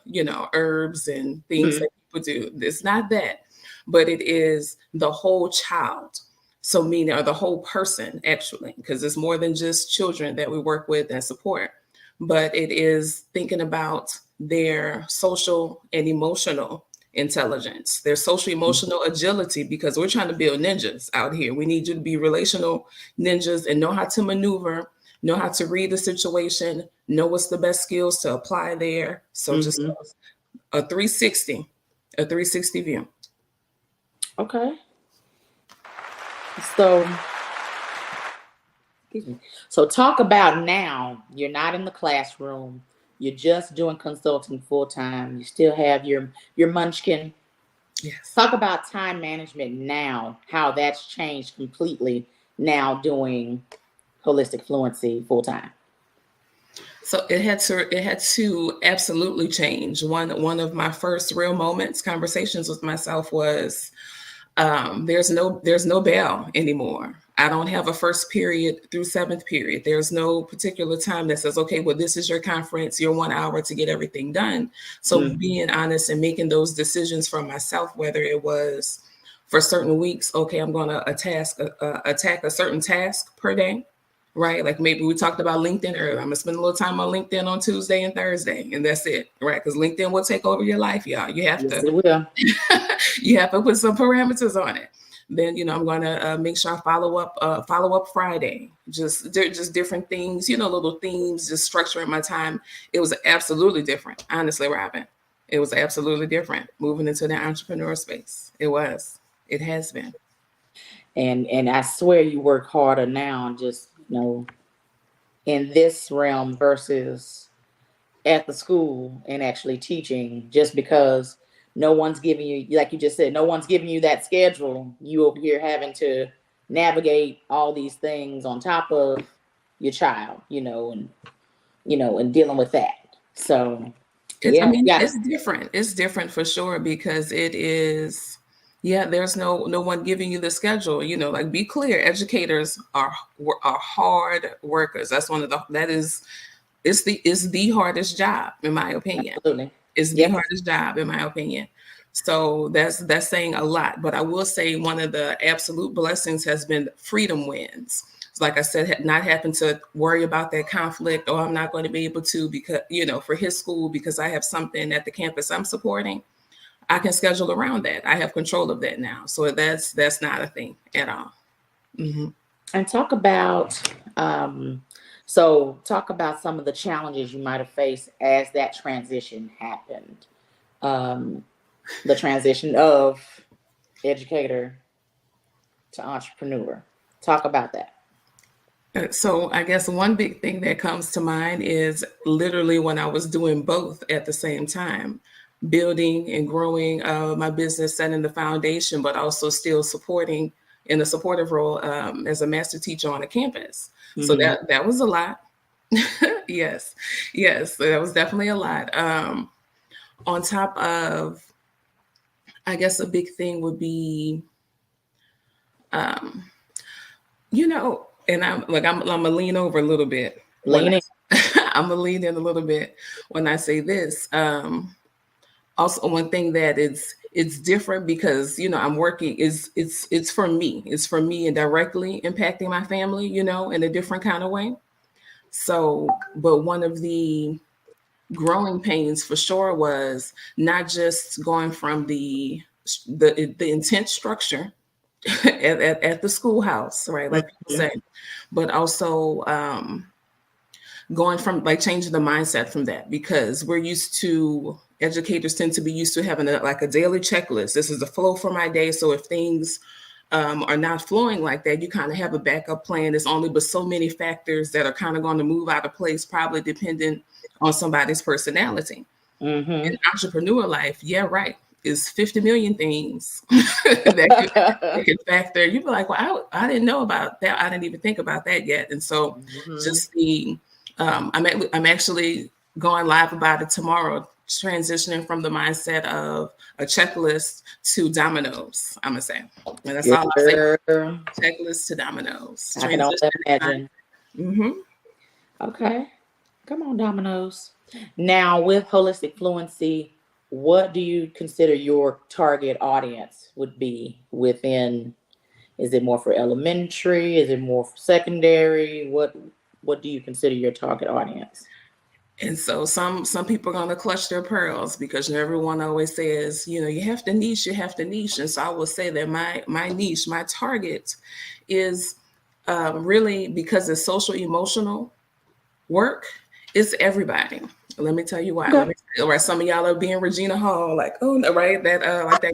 herbs and things that people do. It's not that, but it is the whole child. So meaning, or the whole person, actually, because it's more than just children that we work with and support, but it is thinking about their social and emotional intelligence, their social emotional agility, because we're trying to build ninjas out here. We need you to be relational ninjas and know how to maneuver, know how to read the situation, know what's the best skills to apply there. So just a 360 view. Okay. So, excuse me. So talk about now, you're not in the classroom. You're just doing consulting full time. You still have your munchkin. Yes. Talk about time management now, how that's changed completely now doing holistic fluency full time. So it had to absolutely change. One of my first real conversations with myself was, there's no bell anymore. I don't have a first period through seventh period. There's no particular time that says, okay, well, this is your conference, your 1 hour to get everything done. So being honest and making those decisions for myself, whether it was for certain weeks, okay, I'm going to attack a certain task per day, right? Like maybe we talked about LinkedIn earlier. I'm going to spend a little time on LinkedIn on Tuesday and Thursday, and that's it, right? Because LinkedIn will take over your life, y'all. You have Yes, it will. You have to put some parameters on it. Then, I'm going to make sure I follow up Friday, just different things, little themes, just structuring my time. It was absolutely different. Honestly, Robbin, it was absolutely different moving into the entrepreneur space. It has been. And I swear you work harder now, just, in this realm versus at the school and actually teaching, just because no one's giving you, like you just said, no one's giving you that schedule. You over here having to navigate all these things on top of your child, and dealing with that. So it's different. It's different for sure, because it is, there's no one giving you the schedule, like be clear. Educators are hard workers. That's it's the hardest job, in my opinion. Absolutely. It's the hardest job, in my opinion. So that's saying a lot. But I will say one of the absolute blessings has been freedom wins. Like I said, not having to worry about that conflict, or I'm not going to be able to, because, for his school, because I have something at the campus I'm supporting, I can schedule around that. I have control of that now. So that's not a thing at all. Mm-hmm. And talk about some of the challenges you might have faced as that transition happened. The transition of educator to entrepreneur. Talk about that. So I guess one big thing that comes to mind is literally when I was doing both at the same time, building and growing my business, setting the foundation, but also still supporting in a supportive role as a master teacher on a campus. Mm-hmm. So that was a lot. Yes, that was definitely a lot. On top of, I guess a big thing would be, and I'm gonna lean over a little bit. I'm gonna lean in a little bit when I say this. Also, one thing that it's different because I'm working it's for me. It's for me and directly impacting my family, in a different kind of way. So, but one of the growing pains for sure was not just going from the intense structure at the schoolhouse, right? Like people say, but also going from changing the mindset from that, because educators tend to be used to having a daily checklist. This is the flow for my day. So if things are not flowing like that, you kind of have a backup plan. There's only but so many factors that are kind of going to move out of place, probably dependent on somebody's personality. Mm-hmm. In entrepreneur life, is 50 million things that could factor. You'd be like, well, I didn't know about that. I didn't even think about that yet. And so just I'm actually going live about it tomorrow, transitioning from the mindset of a checklist to dominoes, I'm gonna say. And that's all I say. Checklist to dominoes. I can only imagine. Mm-hmm. Okay. Come on, Dominoes. Now, with holistic fluency, what do you consider your target audience would be within? Is it more for elementary? Is it more for secondary? What do you consider your target audience? And so some people are gonna clutch their pearls because everyone always says, you have to niche, you have to niche. And so I will say that my niche, my target is really, because it's social emotional work, it's everybody. Let me tell you why. Okay. Right, some of y'all are being Regina Hall, like, oh no, right, that like that.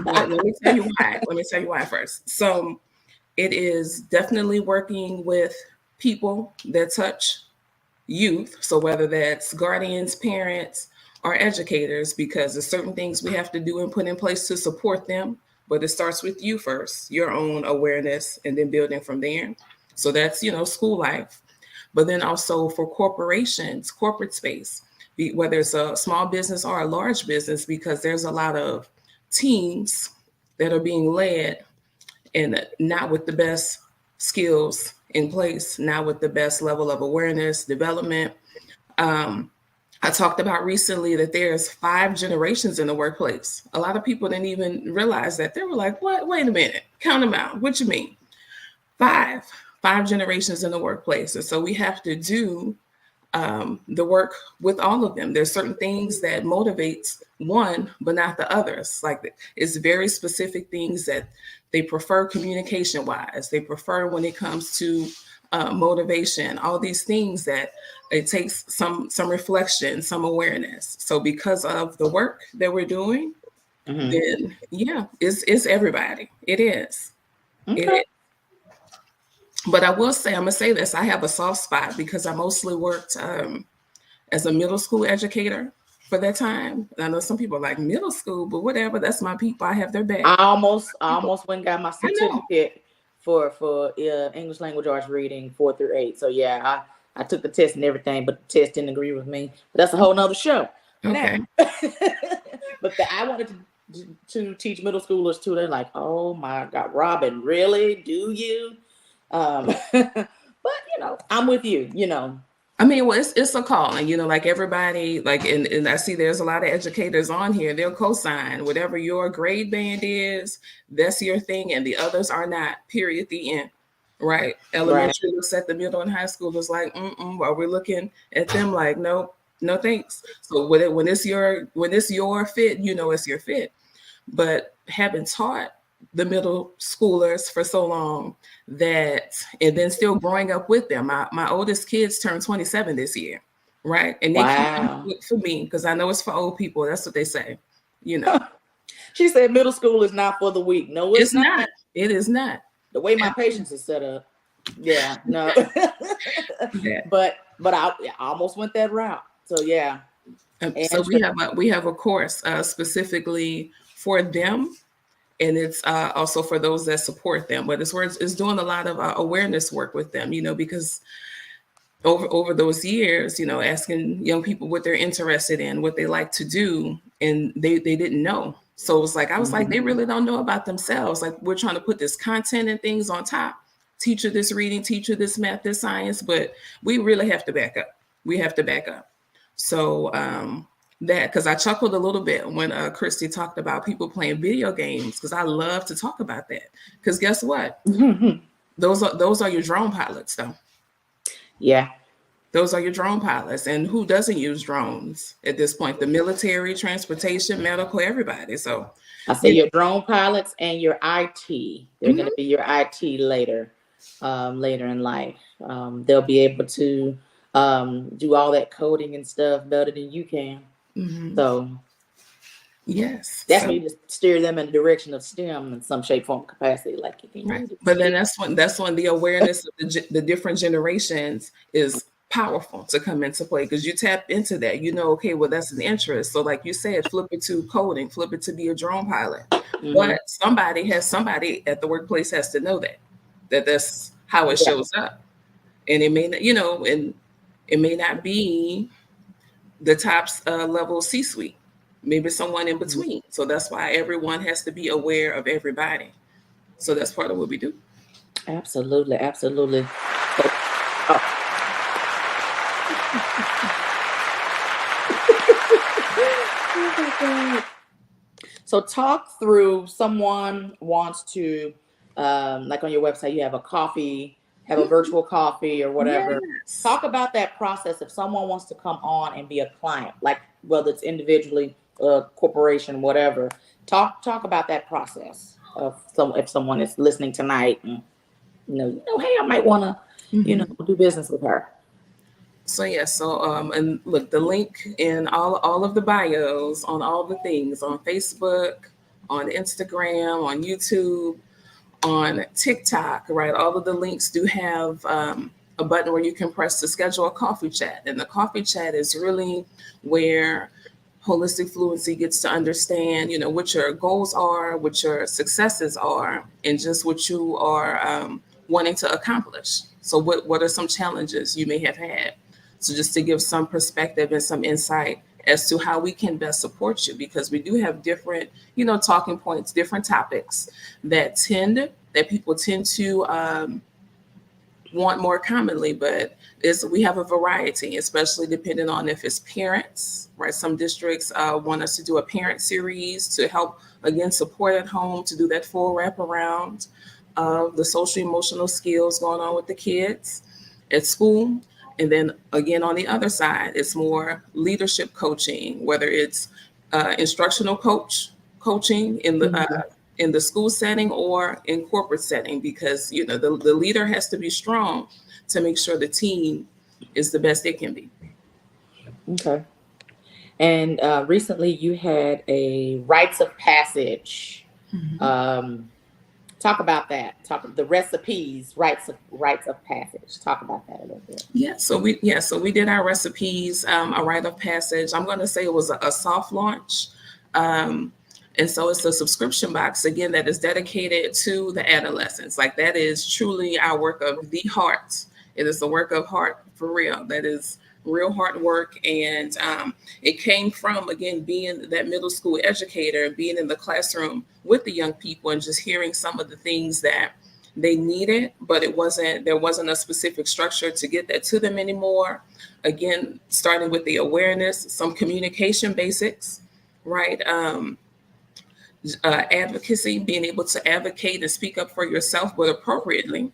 But let me tell you why. Let me tell you why first. So it is definitely working with people that touch youth. So whether that's guardians, parents, or educators, because there's certain things we have to do and put in place to support them. But it starts with you first, your own awareness, and then building from there. So that's, school life. But then also for corporations, corporate space, whether it's a small business or a large business, because there's a lot of teams that are being led and not with the best skills in place, not with the best level of awareness, development. I talked about recently that there's 5 generations in the workplace. A lot of people didn't even realize that. They were like, what? Wait a minute, count them out. What you mean? 5 generations in the workplace. And so we have to do the work with all of them. There's certain things that motivates one, but not the others. Like, it's very specific things that they prefer communication wise. They prefer when it comes to motivation, all these things that it takes some reflection, some awareness. So because of the work that we're doing, then it's everybody. It is. Okay. It is. But I will say, I'm gonna say this, I have a soft spot because I mostly worked as a middle school educator for that time. And I know some people are like, middle school, but whatever, that's my people. I have their back. I almost went and got my certificate for English language arts reading 4 through 8. So yeah, I took the test and everything, but the test didn't agree with me. But that's a whole nother show. Okay. Now, but I wanted to teach middle schoolers too. They're like, oh my God, Robbin, really? Do you? But I'm with you. I mean, well, it's a calling, like everybody, like, and I see there's a lot of educators on here. They'll co-sign whatever your grade band is. That's your thing, and the others are not. Period. The end. Right. Elementary looks at the middle and high school is like, while we're looking at them like, no thanks. So when it's your fit, it's your fit. But having taught the middle schoolers for so long and then still growing up with them. My oldest kids turned 27 this year, right? And they keep for me because I know it's for old people. That's what they say, She said middle school is not for the weak. No, it's not. It is not. The way my patience is set up. Yeah, no. Yeah. But I almost went that route. So yeah. So we have a course specifically for them. And it's also for those that support them. But it's doing a lot of awareness work with them, because over those years, asking young people what they're interested in, what they like to do, and they didn't know. So it was like, I was like, they really don't know about themselves. Like, we're trying to put this content and things on top. Teacher this reading, teacher this math, this science, but we really have to back up. We have to back up. So that, because I chuckled a little bit when Christy talked about people playing video games, because I love to talk about that. Because guess what? Those are your drone pilots, though. Yeah. Those are your drone pilots. And who doesn't use drones at this point? The military, transportation, medical, everybody. So I say your drone pilots and your IT. They're going to be your IT later in life. They'll be able to do all that coding and stuff better than you can. So yes, definitely just steer them in the direction of STEM in some shape, form, capacity. Like you can. Right. But then that's when the awareness of the different generations is powerful to come into play, because you tap into that. Okay, well, that's an interest. So like you said, flip it to coding, flip it to be a drone pilot. But somebody at the workplace has to know that's how it shows up, and it may not, and it may not be the top level C-suite, maybe someone in between. So that's why everyone has to be aware of everybody. So that's part of what we do. Absolutely. So talk through, someone wants to, like on your website, you have a coffee, have a virtual coffee or whatever. Yes. Talk about that process. If someone wants to come on and be a client, like whether it's individually, corporation, whatever, talk about that process of if someone is listening tonight and, hey, I might want to, do business with her. So and look, the link in all of the bios on all the things on Facebook, on Instagram, on YouTube, on TikTok, right? All of the links do have a button where you can press to schedule a coffee chat. And the coffee chat is really where Holistic Fluency gets to understand, what your goals are, what your successes are, and just what you are wanting to accomplish. So what are some challenges you may have had? So just to give some perspective and some insight as to how we can best support you, because we do have different, talking points, different topics that people tend to want more commonly, but we have a variety, especially depending on if it's parents, right? Some districts want us to do a parent series to help, again, support at home, to do that full wraparound of the social emotional skills going on with the kids at school. And then again, on the other side, it's more leadership coaching, whether it's instructional coaching in the school setting or in corporate setting, because the leader has to be strong to make sure the team is the best it can be. Okay. And recently you had a rites of passage. Talk about that. The recipes, rites of passage. Talk about that a little bit. So we did our recipes, a rite of passage. I'm going to say it was a soft launch. And so it's a subscription box, again, that is dedicated to the adolescents. Like, that is truly our work of the heart. It is the work of heart for real. That is real hard work. And it came from, again, being that middle school educator, being in the classroom with the young people and just hearing some of the things that they needed, but there wasn't a specific structure to get that to them anymore. Again, starting with the awareness, some communication basics, right? Advocacy, being able to advocate and speak up for yourself, but appropriately.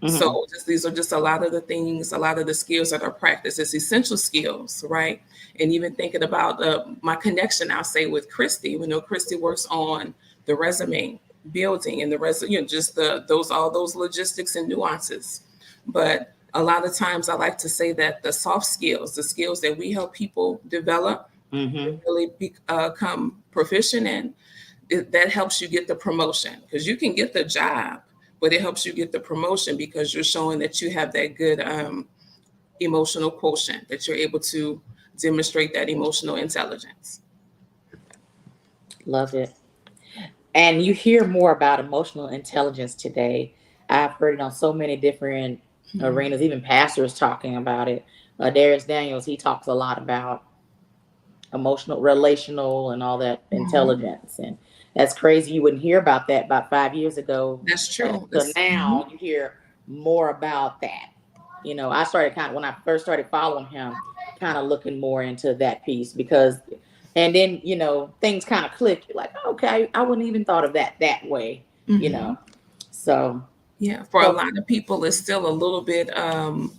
So these are just a lot of the things, a lot of the skills that are practiced. It's essential skills, right? And even thinking about my connection, I'll say, with Christy. We know Christy works on the resume building and just all those logistics and nuances. But a lot of times I like to say that the soft skills, the skills that we help people develop, really become proficient in, that helps you get the promotion, because you can get the job, but it helps you get the promotion because you're showing that you have that good emotional quotient, that you're able to demonstrate that emotional intelligence. Love it. And you hear more about emotional intelligence today. I've heard it on so many different arenas, even pastors talking about it. Darius Daniels, he talks a lot about emotional, relational, and all that intelligence. And that's crazy. You wouldn't hear about that about 5 years ago. That's true. So now you hear more about that. I started when I first started following him, kind of looking more into that piece, and then, things kind of click. You're like, okay, I wouldn't even thought of that way, So. Yeah, for a lot of people, it's still a little bit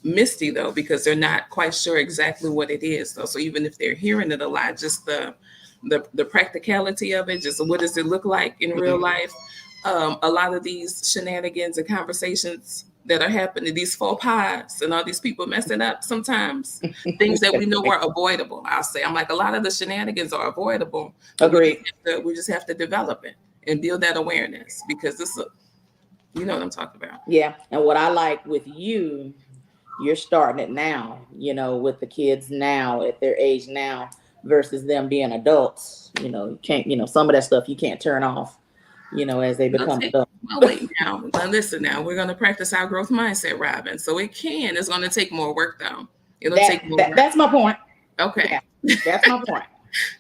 misty, though, because they're not quite sure exactly what it is, though. So even if they're hearing it a lot, just the practicality of it, just what does it look like in real life? A lot of these shenanigans and conversations that are happening, these faux pas and all these people messing up sometimes, things that we know are avoidable, I'll say. I'm like, a lot of the shenanigans are avoidable. Agreed. We just have to develop it and build that awareness, because you know what I'm talking about. Yeah. And what I like with you're starting it now, with the kids now at their age now versus them being adults. You can't, some of that stuff you can't turn off, as they become adults. Well, wait now. Listen now. We're going to practice our growth mindset, Robbin. So it's going to take more work, though. It'll take more work. That's my point. Okay. Yeah, that's my point.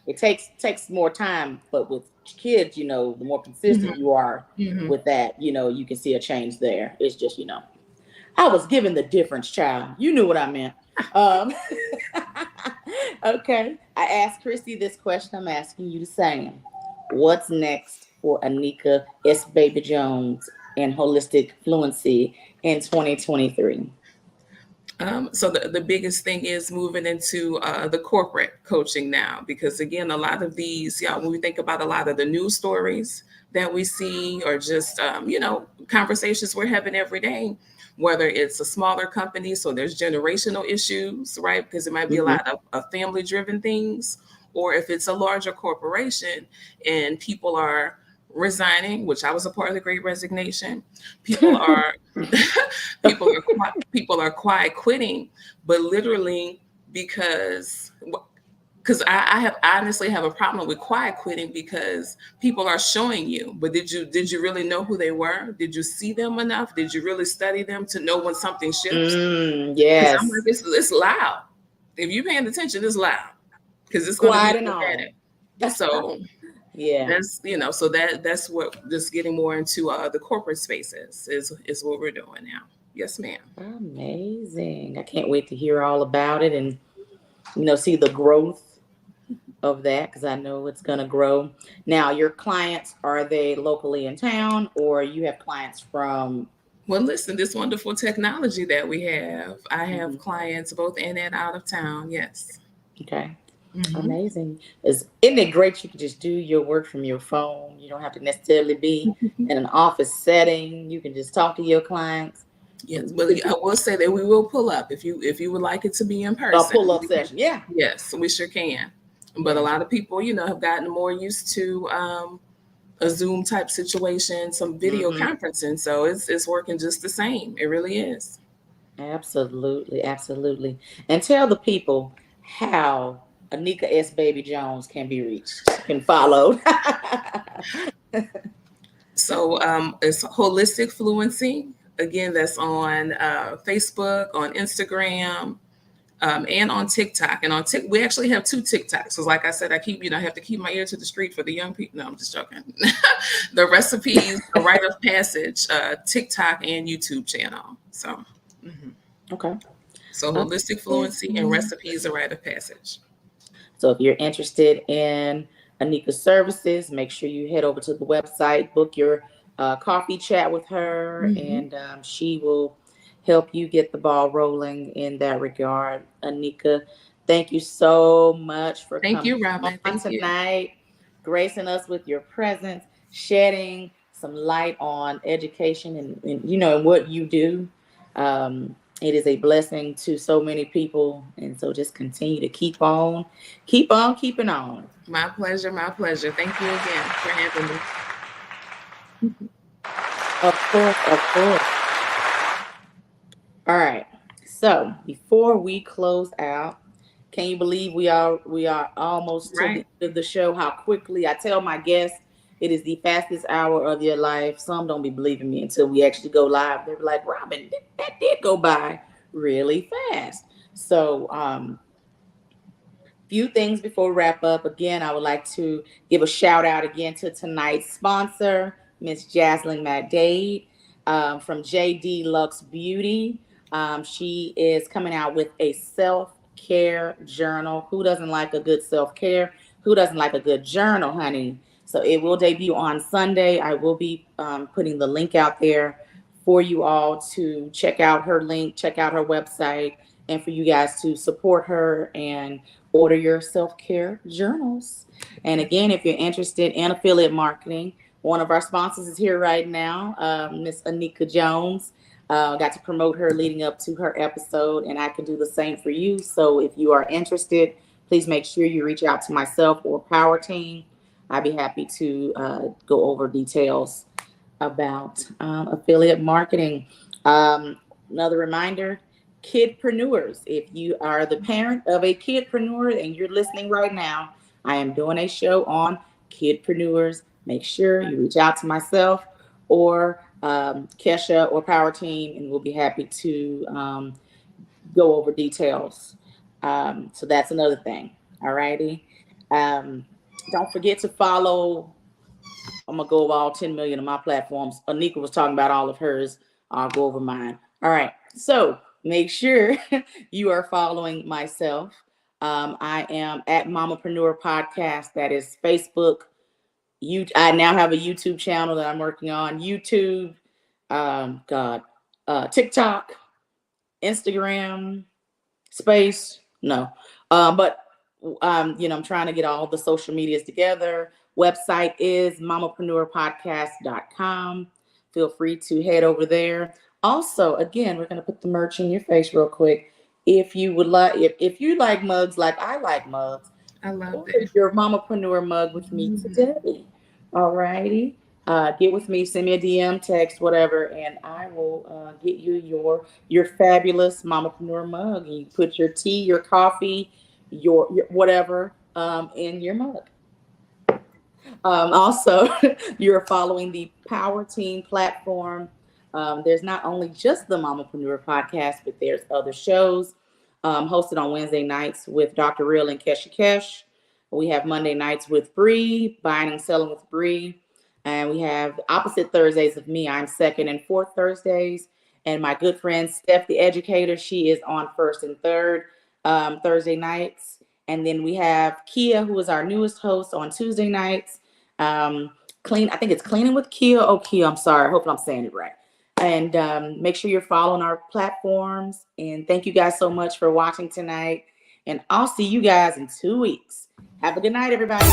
It takes more time, but with kids, the more consistent you are with that, you can see a change there. It's just, I was given the difference, child. You knew what I meant. Okay. I asked Christy this question. I'm asking you the same. What's next for Anika S. Baby Jones and Holistic Fluency in 2023? So the biggest thing is moving into the corporate coaching now, because again, a lot of these, yeah, when we think about a lot of the news stories that we see, or just conversations we're having every day, whether it's a smaller company, so there's generational issues, right? Because it might be a Mhm. lot of family-driven things, or if it's a larger corporation and people are resigning, which I was a part of the Great Resignation. People are people are quiet quitting, but literally because I honestly have a problem with quiet quitting, because people are showing you, but did you really know who they were? Did you see them enough? Did you really study them to know when something shifts? Because I'm like, Yes. it's loud. If you're paying attention, it's loud, because it's going to be Quiet and all. dramatic. So Yeah. so that's what, just getting more into the corporate spaces is what we're doing now. Yes, ma'am. Amazing. I can't wait to hear all about it and see the growth of that, because I know it's going to grow. Now, your clients, are they locally in town, or you have clients from? Well, listen, this wonderful technology that we have, I have Mhm. clients both in and out of town. Yes. Okay. Hmm. Amazing. Isn't it great you can just do your work from your phone? You don't have to necessarily be in an office setting. You can just talk to your clients. Yes, You but could I do will say that we will pull up if you would like it to be in a person. pull-up session. Yeah. Yes, we sure can. But a Yeah. lot of people, have gotten more used to a Zoom type situation, some video Hmm. conferencing. So it's working just the same. It really is. Absolutely. Absolutely. And tell the people how Anika S. Baby Jones can be reached, can followed. So it's Holistic Fluency. Again, that's on Facebook, on Instagram, and on TikTok. And on we actually have two TikToks. So like I said, I have to keep my ear to the street for the young people. No, I'm just joking. The recipes, a rite of passage, TikTok and YouTube channel. So, mhm. Okay. So Holistic Fluency and recipes, a rite of passage. So if you're interested in Anika's services, make sure you head over to the website, book your coffee chat with her, Mhm. and she will help you get the ball rolling in that regard. Anika, thank you so much for Thank coming you, Robin. on Thank you. tonight, gracing us with your presence, shedding some light on education and what you do. It is a blessing to so many people, and so just continue to keep on keeping on. My pleasure. My pleasure. Thank you again for having me. Of course, of course. All right. So before we close out, can you believe we are almost to the Right. end of the show? How quickly I tell my guests it is the fastest hour of your life. Some don't be believing me until we actually go live. They're like, Robin, that did go by really fast. So few things before we wrap up. Again, I would like to give a shout out again to tonight's sponsor, Miss Jaslyn McDade from JD Lux Beauty. She is coming out with a self-care journal. Who doesn't like a good self-care? Who doesn't like a good journal, honey? So it will debut on Sunday. I will be putting the link out there for you all to check out her link, check out her website, and for you guys to support her and order your self-care journals. And again, if you're interested in affiliate marketing, one of our sponsors is here right now, Miss Anika Jones. Got to promote her leading up to her episode, and I can do the same for you. So if you are interested, please make sure you reach out to myself or Power Team. I'd be happy to go over details about affiliate marketing. Another reminder, kidpreneurs. If you are the parent of a kidpreneur and you're listening right now, I am doing a show on kidpreneurs. Make sure you reach out to myself or Kesha or Power Team, and we'll be happy to go over details. So that's another thing. All righty. Um, don't forget to follow. I'm gonna go over all 10 million of my platforms. Anika was talking about all of hers. I'll go over mine. All right. So make sure you are following myself I am at Mamaprenuer Podcast. That is Facebook. I now have a YouTube channel that I'm working on. YouTube, TikTok, Instagram, Space. No, but I'm trying to get all the social medias together. Website is mamapreneurpodcast.com. Feel free to head over there. Also, again, we're going to put the merch in your face real quick. If you would like, if you like mugs like I like mugs, I love order it. your Mamapreneur mug with me today. All righty. Get with me, send me a DM, text, whatever, and I will get you your fabulous Mamapreneur mug. You put your tea, your coffee, your whatever in your mug. Also, you're following the Power Team platform. There's not only just the Mamapreneur Podcast, but there's other shows hosted on Wednesday nights with Dr. Real and Kesha Kesh. We have Monday nights with Bree, Buying and Selling with Bree. And we have opposite Thursdays of me. I'm second and fourth Thursdays. And my good friend, Steph, the educator, she is on first and third Thursday nights. And then we have Kia, who is our newest host, on Tuesday nights. I think it's Cleaning with Kia. Oh, Kia, I'm sorry. I hope I'm saying it right. And make sure you're following our platforms. And thank you guys so much for watching tonight. And I'll see you guys in 2 weeks. Have a good night, everybody.